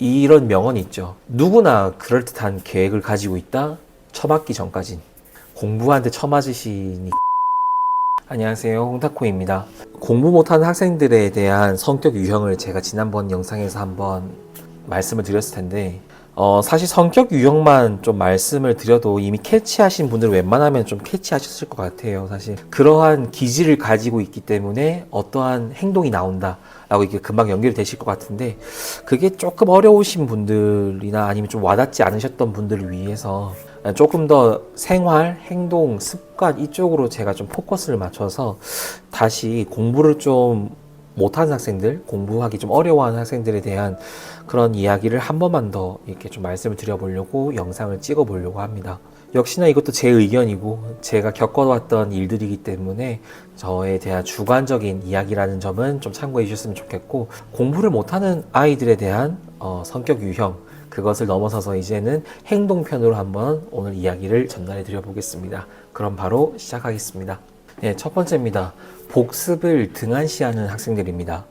이런 명언이 있죠. 누구나 그럴듯한 계획을 가지고 있다. 처맞기 전까진. 공부하는데 처맞으시니. 안녕하세요, 홍타코입니다. 공부 못하는 학생들에 대한 성격 유형을 제가 지난번 영상에서 한번 말씀을 드렸을 텐데 사실 성격 유형만 좀 말씀을 드려도 이미 캐치하신 분들은 웬만하면 좀 캐치하셨을 것 같아요. 사실 그러한 기질을 가지고 있기 때문에 어떠한 행동이 나온다 라고 이게 금방 연결이 되실 것 같은데, 그게 조금 어려우신 분들이나 아니면 좀 와닿지 않으셨던 분들을 위해서 조금 더 생활, 행동, 습관 이쪽으로 제가 좀 포커스를 맞춰서 다시 공부를 좀 못하는 학생들, 공부하기 좀 어려워하는 학생들에 대한 그런 이야기를 한 번만 더 이렇게 좀 말씀을 드려보려고 영상을 찍어보려고 합니다. 역시나 이것도 제 의견이고 제가 겪어왔던 일들이기 때문에 저에 대한 주관적인 이야기라는 점은 좀 참고해 주셨으면 좋겠고, 공부를 못하는 아이들에 대한 성격 유형, 그것을 넘어서서 이제는 행동편으로 한번 오늘 이야기를 전달해 드려 보겠습니다. 그럼 바로 시작하겠습니다. 네, 첫 번째입니다. 복습을 등한시하는 학생들입니다.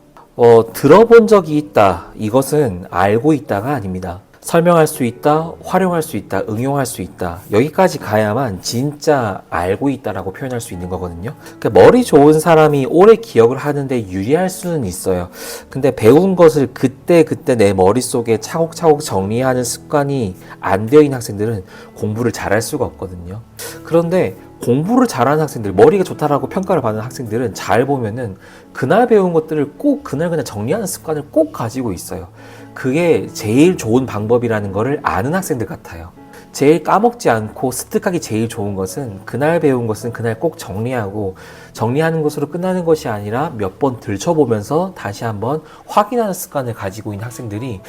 들어본 적이 있다. 이것은 알고 있다가 아닙니다. 설명할 수 있다, 활용할 수 있다, 응용할 수 있다. 여기까지 가야만 진짜 알고 있다라고 표현할 수 있는 거거든요. 그러니까 머리 좋은 사람이 오래 기억을 하는데 유리할 수는 있어요. 근데 배운 것을 그때 내 머릿속에 차곡차곡 정리하는 습관이 안 되어 있는 학생들은 공부를 잘할 수가 없거든요. 그런데 공부를 잘하는 학생들, 머리가 좋다라고 평가를 받는 학생들은 잘 보면은 그날 배운 것들을 꼭 그날 그냥 정리하는 습관을 꼭 가지고 있어요. 그게 제일 좋은 방법이라는 거를 아는 학생들 같아요. 제일 까먹지 않고 습득하기 제일 좋은 것은 그날 배운 것은 그날 꼭 정리하고, 정리하는 것으로 끝나는 것이 아니라 몇 번 들춰보면서 다시 한번 확인하는 습관을 가지고 있는 학생들이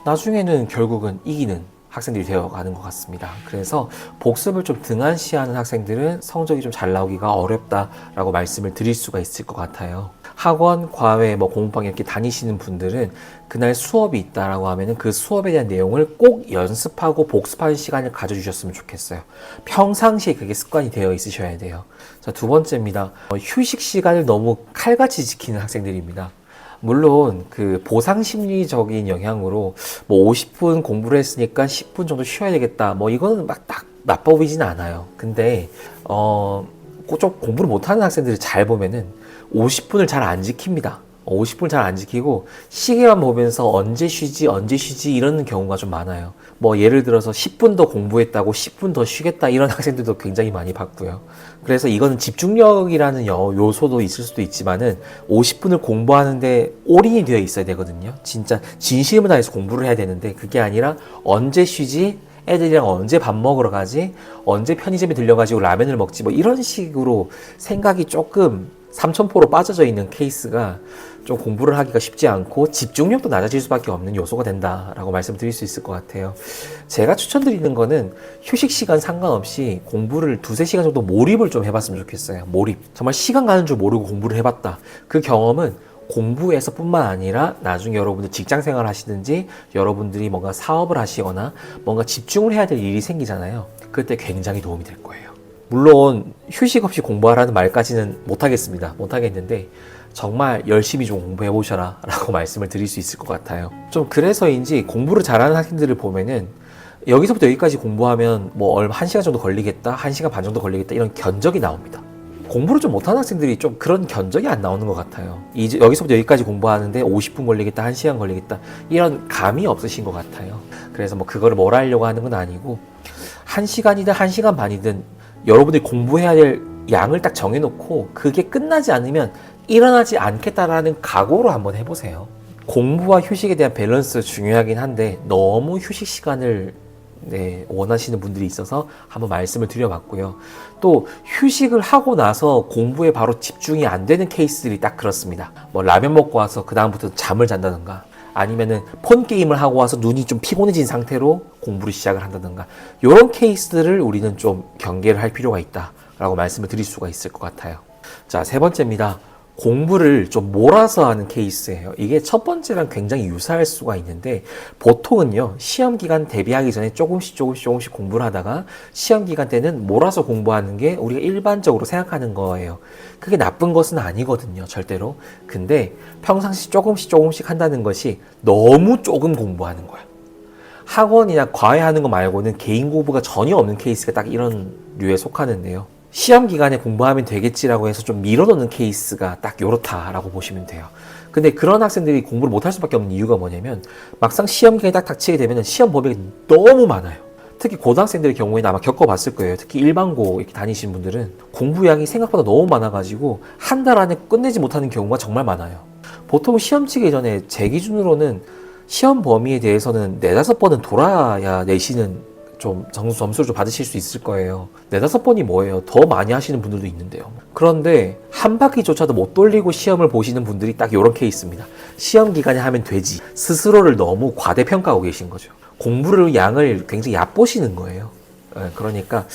나중에는 결국은 이기는 학생들이 되어가는 것 같습니다. 그래서 복습을 좀 등한시하는 학생들은 성적이 좀 잘 나오기가 어렵다라고 말씀을 드릴 수가 있을 것 같아요. 학원, 과외, 공부방 이렇게 다니시는 분들은 그날 수업이 있다라고 하면은 그 수업에 대한 내용을 꼭 연습하고 복습하는 시간을 가져주셨으면 좋겠어요. 평상시에 그게 습관이 되어 있으셔야 돼요. 자, 두 번째입니다. 휴식 시간을 너무 칼같이 지키는 학생들입니다. 물론 그 보상 심리적인 영향으로 50분 공부를 했으니까 10분 정도 쉬어야 되겠다, 이거는 막 딱 나빠 보이진 않아요. 근데 좀 공부를 못하는 학생들을 잘 보면은 50분을 잘 안 지킵니다. 50분을 잘 안 지키고 시계만 보면서 언제 쉬지 이러는 경우가 좀 많아요. 예를 들어서 10분 더 공부했다고 10분 더 쉬겠다 이런 학생들도 굉장히 많이 봤고요. 그래서 이거는 집중력이라는 요소도 있을 수도 있지만은 50분을 공부하는데 올인이 되어 있어야 되거든요. 진짜 진심을 다해서 공부를 해야 되는데 그게 아니라 언제 쉬지? 애들이랑 언제 밥 먹으러 가지? 언제 편의점에 들려가지고 라면을 먹지? 이런 식으로 생각이 조금 삼천포로 빠져져 있는 케이스가 좀 공부를 하기가 쉽지 않고 집중력도 낮아질 수밖에 없는 요소가 된다라고 말씀드릴 수 있을 것 같아요. 제가 추천드리는 거는 휴식 시간 상관없이 공부를 2-3시간 정도 몰입을 좀 해봤으면 좋겠어요. 몰입. 정말 시간 가는 줄 모르고 공부를 해봤다. 그 경험은 공부에서 뿐만 아니라 나중에 여러분들 직장 생활을 하시든지 여러분들이 뭔가 사업을 하시거나 뭔가 집중을 해야 될 일이 생기잖아요. 그때 굉장히 도움이 될 거예요. 물론 휴식 없이 공부하라는 말까지는 못하겠는데 정말 열심히 좀 공부해 보셔라 라고 말씀을 드릴 수 있을 것 같아요. 좀 그래서인지 공부를 잘하는 학생들을 보면은 여기서부터 여기까지 공부하면 1시간 정도 걸리겠다, 1시간 반 정도 걸리겠다 이런 견적이 나옵니다. 공부를 좀 못하는 학생들이 좀 그런 견적이 안 나오는 것 같아요. 이제 여기서부터 여기까지 공부하는데 50분 걸리겠다, 1시간 걸리겠다 이런 감이 없으신 것 같아요. 그래서 그거를 뭐라 하려고 하는 건 아니고 1시간이든 1시간 반이든 여러분들이 공부해야 될 양을 딱 정해놓고 그게 끝나지 않으면 일어나지 않겠다라는 각오로 한번 해보세요. 공부와 휴식에 대한 밸런스 중요하긴 한데 너무 휴식 시간을 원하시는 분들이 있어서 한번 말씀을 드려봤고요. 또 휴식을 하고 나서 공부에 바로 집중이 안 되는 케이스들이 딱 그렇습니다. 라면 먹고 와서 그 다음부터 잠을 잔다든가 아니면은 폰 게임을 하고 와서 눈이 좀 피곤해진 상태로 공부를 시작을 한다든가 이런 케이스들을 우리는 좀 경계를 할 필요가 있다라고 말씀을 드릴 수가 있을 것 같아요. 자, 세 번째입니다. 공부를 좀 몰아서 하는 케이스예요. 이게 첫 번째랑 굉장히 유사할 수가 있는데 보통은요, 시험 기간 대비하기 전에 조금씩 공부를 하다가 시험 기간 때는 몰아서 공부하는 게 우리가 일반적으로 생각하는 거예요. 그게 나쁜 것은 아니거든요, 절대로. 근데 평상시 조금씩 한다는 것이 너무 조금 공부하는 거야. 학원이나 과외하는 거 말고는 개인 공부가 전혀 없는 케이스가 딱 이런 류에 속하는데요. 시험 기간에 공부하면 되겠지라고 해서 좀 밀어놓는 케이스가 딱 요렇다라고 보시면 돼요. 근데 그런 학생들이 공부를 못할 수밖에 없는 이유가 뭐냐면 막상 시험 기간이 딱 닥치게 되면 시험 범위가 너무 많아요. 특히 고등학생들의 경우에는 아마 겪어봤을 거예요. 특히 일반고 이렇게 다니시는 분들은 공부량이 생각보다 너무 많아가지고 한 달 안에 끝내지 못하는 경우가 정말 많아요. 보통 시험 치기 전에 제 기준으로는 시험 범위에 대해서는 4-5번은 돌아야 내시는 좀 점수를 좀 받으실 수 있을 거예요. 4-5번이 뭐예요? 더 많이 하시는 분들도 있는데요. 그런데 한 바퀴조차도 못 돌리고 시험을 보시는 분들이 딱 이런 케이스입니다. 시험 기간에 하면 되지. 스스로를 너무 과대평가하고 계신 거죠. 공부를 양을 굉장히 얕보시는 거예요. 그러니까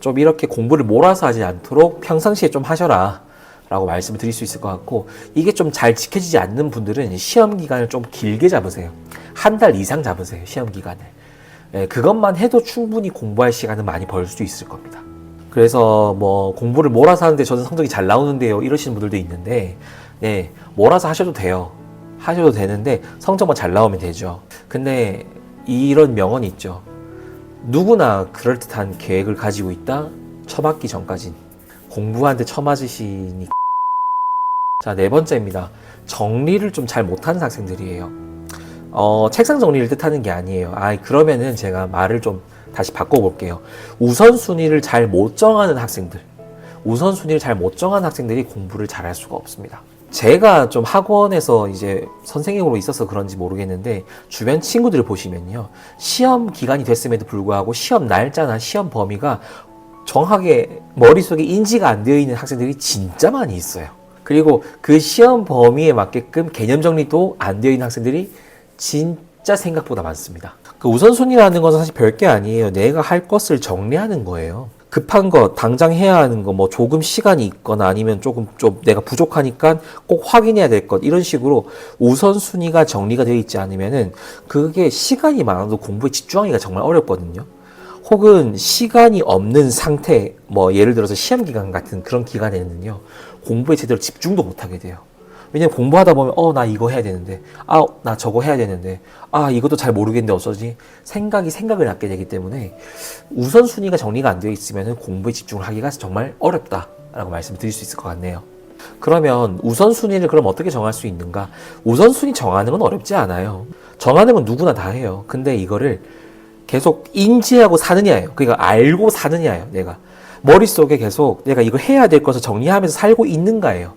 좀 이렇게 공부를 몰아서 하지 않도록 평상시에 좀 하셔라 라고 말씀을 드릴 수 있을 것 같고, 이게 좀 잘 지켜지지 않는 분들은 시험 기간을 좀 길게 잡으세요. 한 달 이상 잡으세요, 시험 기간을. 그것만 해도 충분히 공부할 시간은 많이 벌 수 있을 겁니다. 그래서 뭐 공부를 몰아서 하는데 저는 성적이 잘 나오는데요 이러시는 분들도 있는데, 네, 몰아서 하셔도 돼요. 하셔도 되는데 성적만 잘 나오면 되죠. 근데 이런 명언이 있죠. 누구나 그럴듯한 계획을 가지고 있다. 처맞기 전까진. 공부하는데 처맞으시니. 자, 4번째입니다. 정리를 좀 잘 못하는 학생들이에요. 책상 정리를 뜻하는 게 아니에요. 그러면은 제가 말을 좀 다시 바꿔볼게요. 우선순위를 잘 못 정하는 학생들. 우선순위를 잘 못 정하는 학생들이 공부를 잘할 수가 없습니다. 제가 좀 학원에서 이제 선생님으로 있어서 그런지 모르겠는데, 주변 친구들을 보시면요. 시험 기간이 됐음에도 불구하고 시험 날짜나 시험 범위가 정확하게 머릿속에 인지가 안 되어 있는 학생들이 진짜 많이 있어요. 그리고 그 시험 범위에 맞게끔 개념 정리도 안 되어 있는 학생들이 진짜 생각보다 많습니다. 그 우선순위라는 것은 사실 별게 아니에요. 내가 할 것을 정리하는 거예요. 급한 거, 당장 해야 하는 거, 뭐 조금 시간이 있거나 아니면 조금 좀 내가 부족하니까 꼭 확인해야 될 것, 이런 식으로 우선순위가 정리가 되어 있지 않으면은 그게 시간이 많아도 공부에 집중하기가 정말 어렵거든요. 혹은 시간이 없는 상태, 뭐 예를 들어서 시험 기간 같은 그런 기간에는요, 공부에 제대로 집중도 못하게 돼요. 왜냐면 공부하다 보면 나 이거 해야 되는데, 나 저거 해야 되는데, 이것도 잘 모르겠는데 어쩌지? 생각을 갖게 되기 때문에 우선순위가 정리가 안 되어 있으면 공부에 집중을 하기가 정말 어렵다라고 말씀을 드릴 수 있을 것 같네요. 그러면 우선순위를 그럼 어떻게 정할 수 있는가? 우선순위 정하는 건 어렵지 않아요. 정하는 건 누구나 다 해요. 근데 이거를 계속 인지하고 사느냐예요. 그러니까 알고 사느냐예요. 내가 머릿속에 계속 내가 이거 해야 될 것을 정리하면서 살고 있는가예요.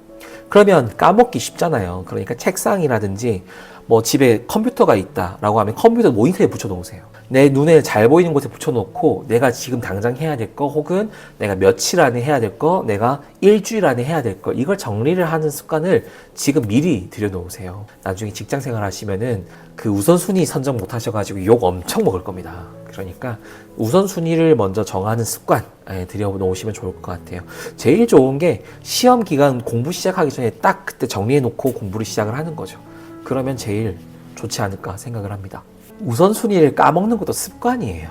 그러면 까먹기 쉽잖아요. 그러니까 책상이라든지 뭐 집에 컴퓨터가 있다라고 하면 컴퓨터 모니터에 붙여놓으세요. 내 눈에 잘 보이는 곳에 붙여놓고 내가 지금 당장 해야 될 거, 혹은 내가 며칠 안에 해야 될 거, 내가 일주일 안에 해야 될 거, 이걸 정리를 하는 습관을 지금 미리 들여놓으세요. 나중에 직장생활 하시면은 그 우선순위 선정 못 하셔가지고 욕 엄청 먹을 겁니다. 그러니까 우선순위를 먼저 정하는 습관 들여놓으시면 좋을 것 같아요. 제일 좋은 게 시험 기간 공부 시작하기 전에 딱 그때 정리해놓고 공부를 시작을 하는 거죠. 그러면 제일 좋지 않을까 생각을 합니다. 우선순위를 까먹는 것도 습관이에요.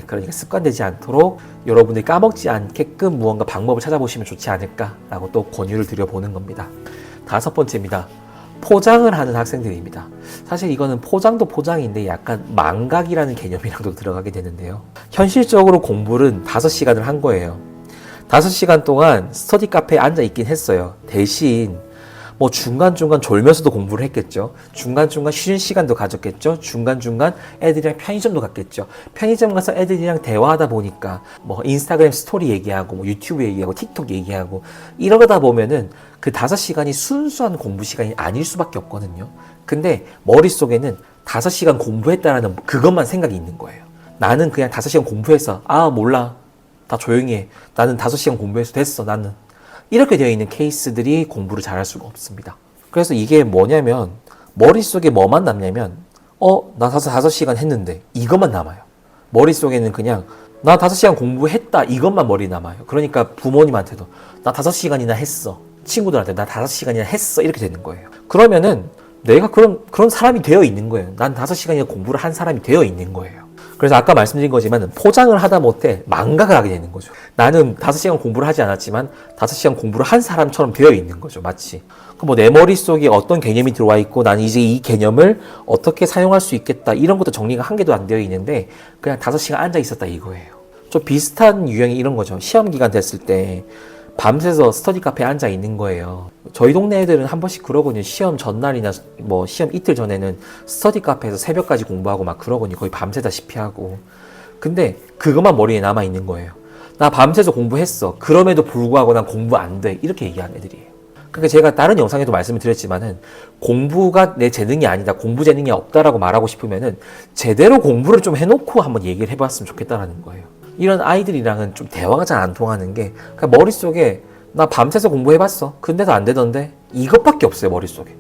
그러니까 습관되지 않도록 여러분들이 까먹지 않게끔 무언가 방법을 찾아보시면 좋지 않을까라고 또 권유를 드려보는 겁니다. 5번째입니다. 포장을 하는 학생들입니다. 사실 이거는 포장도 포장인데 약간 망각이라는 개념이랑도 들어가게 되는데요. 현실적으로 공부는 5시간을 한 거예요. 5시간 동안 스터디 카페에 앉아 있긴 했어요. 대신 뭐 중간중간 졸면서도 공부를 했겠죠. 중간중간 쉬는 시간도 가졌겠죠. 중간중간 애들이랑 편의점도 갔겠죠. 편의점 가서 애들이랑 대화하다 보니까 뭐 인스타그램 스토리 얘기하고 뭐 유튜브 얘기하고 틱톡 얘기하고 이러다 보면은 그 5시간이 순수한 공부 시간이 아닐 수밖에 없거든요. 근데 머릿속에는 5시간 공부했다라는 그것만 생각이 있는 거예요. 나는 그냥 5시간 공부했어. 몰라. 다 조용히 해. 나는 5시간 공부해서 됐어. 나는. 이렇게 되어 있는 케이스들이 공부를 잘할 수가 없습니다. 그래서 이게 뭐냐면 머릿속에 뭐만 남냐면 나 5시간 했는데 이것만 남아요. 머릿속에는 그냥 나 5시간 공부했다 이것만 머리에 남아요. 그러니까 부모님한테도 나 5시간이나 했어. 친구들한테 나 5시간이나 했어. 이렇게 되는 거예요. 그러면은 내가 그런 사람이 되어 있는 거예요. 난 5시간이나 공부를 한 사람이 되어 있는 거예요. 그래서 아까 말씀드린 거지만 포장을 하다 못해 망각을 하게 되는 거죠. 나는 5시간 공부를 하지 않았지만 5시간 공부를 한 사람처럼 되어 있는 거죠. 마치. 뭐 내 머릿속에 어떤 개념이 들어와 있고 나는 이제 이 개념을 어떻게 사용할 수 있겠다. 이런 것도 정리가 한 개도 안 되어 있는데 그냥 5시간 앉아 있었다 이거예요. 좀 비슷한 유형이 이런 거죠. 시험 기간 됐을 때 밤새서 스터디 카페에 앉아 있는 거예요. 저희 동네 애들은 한 번씩 그러거든요. 시험 전날이나 뭐 시험 이틀 전에는 스터디 카페에서 새벽까지 공부하고 막 그러거든요. 거의 밤새다시피 하고. 근데 그것만 머리에 남아 있는 거예요. 나 밤새서 공부했어. 그럼에도 불구하고 난 공부 안 돼. 이렇게 얘기하는 애들이에요. 그러니까 제가 다른 영상에도 말씀을 드렸지만은 공부가 내 재능이 아니다. 공부 재능이 없다라고 말하고 싶으면은 제대로 공부를 좀 해놓고 한번 얘기를 해봤으면 좋겠다라는 거예요. 이런 아이들이랑은 좀 대화가 잘 안 통하는 게 그냥 머릿속에 나 밤새서 공부해봤어. 근데도 안 되던데 이것밖에 없어요 머릿속에.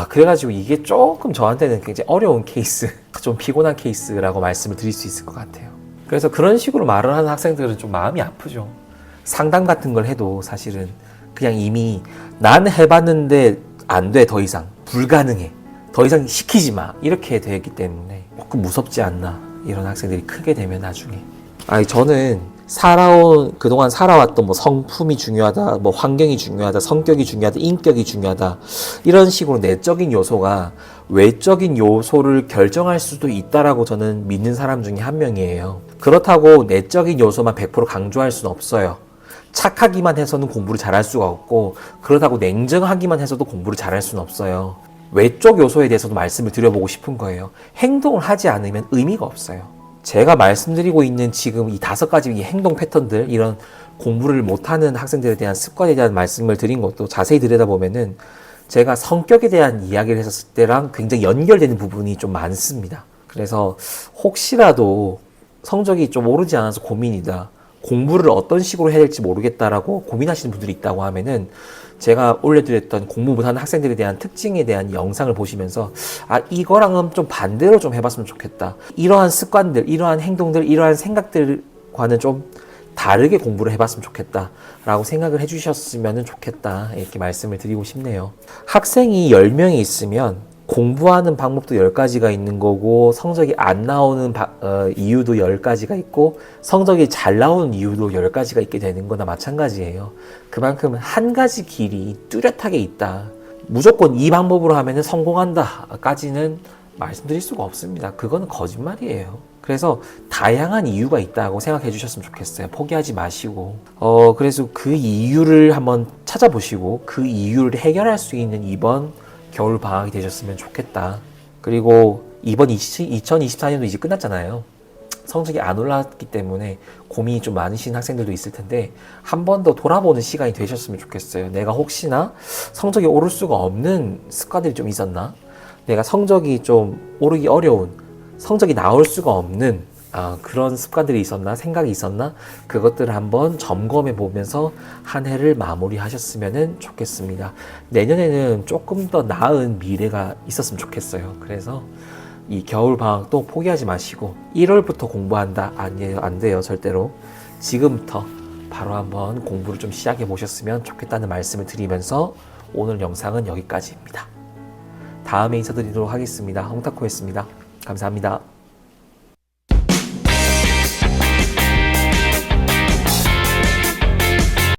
그래가지고 이게 조금 저한테는 굉장히 어려운 케이스 좀 피곤한 케이스라고 말씀을 드릴 수 있을 것 같아요. 그래서 그런 식으로 말을 하는 학생들은 좀 마음이 아프죠. 상담 같은 걸 해도 사실은 그냥 이미 난 해봤는데 안 돼. 더 이상 불가능해. 더 이상 시키지 마. 이렇게 되기 때문에 조금 무섭지 않나. 이런 학생들이 크게 되면 나중에. 저는 그동안 살아왔던 뭐 성품이 중요하다, 뭐 환경이 중요하다, 성격이 중요하다, 인격이 중요하다. 이런 식으로 내적인 요소가 외적인 요소를 결정할 수도 있다라고 저는 믿는 사람 중에 한 명이에요. 그렇다고 내적인 요소만 100% 강조할 수는 없어요. 착하기만 해서는 공부를 잘할 수가 없고, 그렇다고 냉정하기만 해서도 공부를 잘할 수는 없어요. 외적 요소에 대해서도 말씀을 드려보고 싶은 거예요. 행동을 하지 않으면 의미가 없어요. 제가 말씀드리고 있는 지금 이 5가지 이 행동 패턴들, 이런 공부를 못하는 학생들에 대한 습관에 대한 말씀을 드린 것도 자세히 들여다보면은 제가 성격에 대한 이야기를 했었을 때랑 굉장히 연결되는 부분이 좀 많습니다. 그래서 혹시라도 성적이 좀 오르지 않아서 고민이다, 공부를 어떤 식으로 해야 될지 모르겠다라고 고민하시는 분들이 있다고 하면은 제가 올려드렸던 공부 못하는 학생들에 대한 특징에 대한 영상을 보시면서 이거랑은 좀 반대로 좀 해봤으면 좋겠다. 이러한 습관들, 이러한 행동들, 이러한 생각들과는 좀 다르게 공부를 해봤으면 좋겠다 라고 생각을 해주셨으면 좋겠다, 이렇게 말씀을 드리고 싶네요. 학생이 10명이 있으면 공부하는 방법도 10가지가 있는 거고, 성적이 안 나오는 이유도 10가지가 있고, 성적이 잘 나오는 이유도 10가지가 있게 되는 거나 마찬가지예요. 그만큼 한 가지 길이 뚜렷하게 있다, 무조건 이 방법으로 하면 성공한다 까지는 말씀드릴 수가 없습니다. 그거는 거짓말이에요. 그래서 다양한 이유가 있다고 생각해 주셨으면 좋겠어요. 포기하지 마시고. 그래서 그 이유를 한번 찾아보시고 그 이유를 해결할 수 있는 이번 겨울 방학이 되셨으면 좋겠다. 그리고 이번 2024년도 이제 끝났잖아요. 성적이 안 올랐기 때문에 고민이 좀 많으신 학생들도 있을 텐데 한 번 더 돌아보는 시간이 되셨으면 좋겠어요. 내가 혹시나 성적이 오를 수가 없는 습관들이 좀 있었나? 내가 성적이 좀 오르기 어려운, 성적이 나올 수가 없는 그런 습관들이 있었나, 생각이 있었나, 그것들을 한번 점검해 보면서 한 해를 마무리하셨으면 좋겠습니다. 내년에는 조금 더 나은 미래가 있었으면 좋겠어요. 그래서 이 겨울 방학도 포기하지 마시고 1월부터 공부한다, 아니에요, 안 돼요, 절대로. 지금부터 바로 한번 공부를 좀 시작해 보셨으면 좋겠다는 말씀을 드리면서 오늘 영상은 여기까지입니다. 다음에 인사드리도록 하겠습니다. 홍타코였습니다. 감사합니다.